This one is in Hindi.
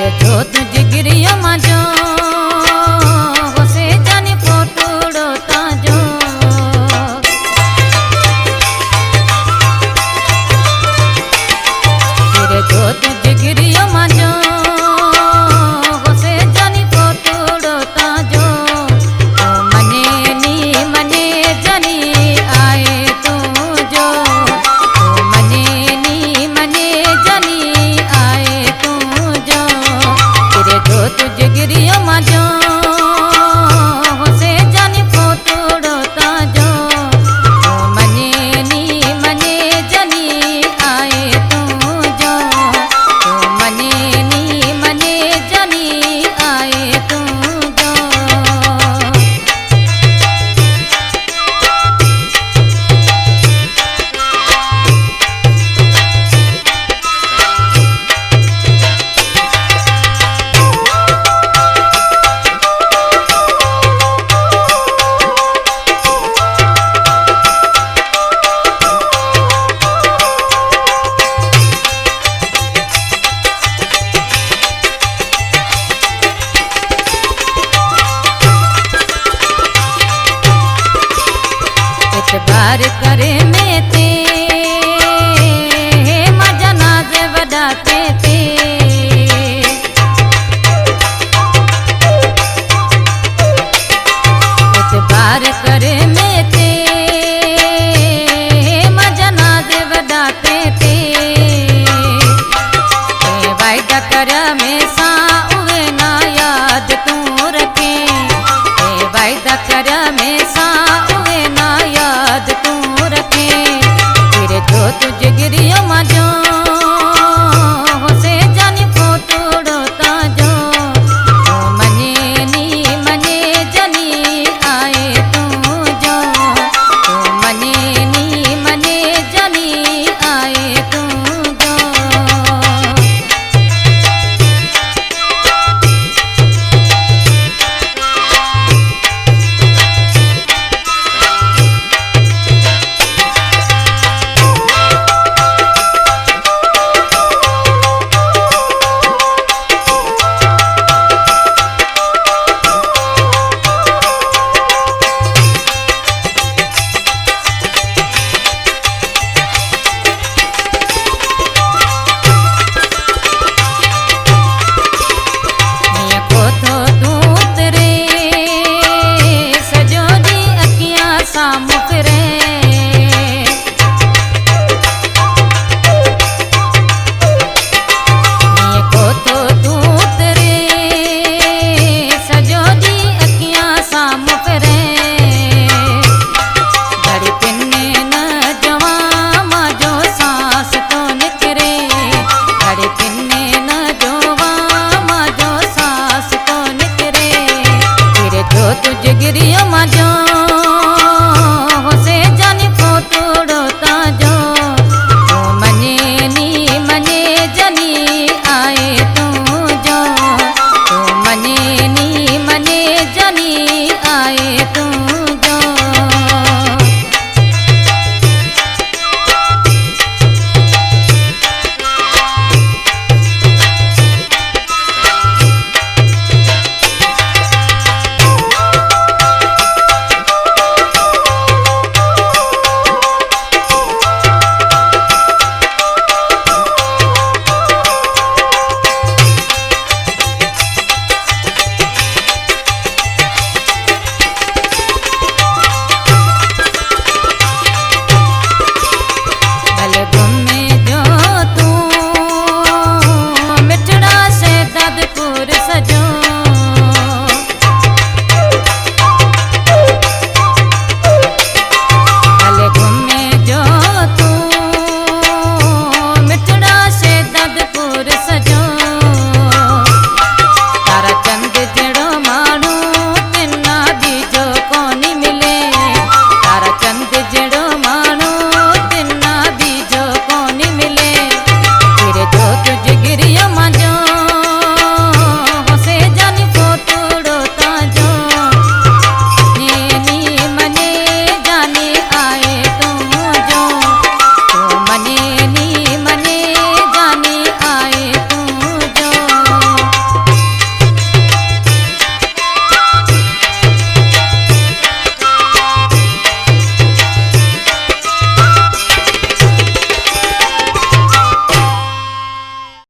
जो तुझ गिरियो माजो होसे जानी फोटोड़ो ताजो तेरे जो तुझ गिरियो माजो होसे जानी फोटोड़ो ताजो ओ मने जानी आए तू जो ओ मने जानी आए तू जो तेरे जो तुझ गिरियो माजो होसे जानी फोटोड़ो ताजो ओ मने जानी आए तू जो ओ मने जानी आए तू जो बार करे में ते मजा नाज वडाते ते बार करे में ते मजा नाज वडाते ते वायदा कर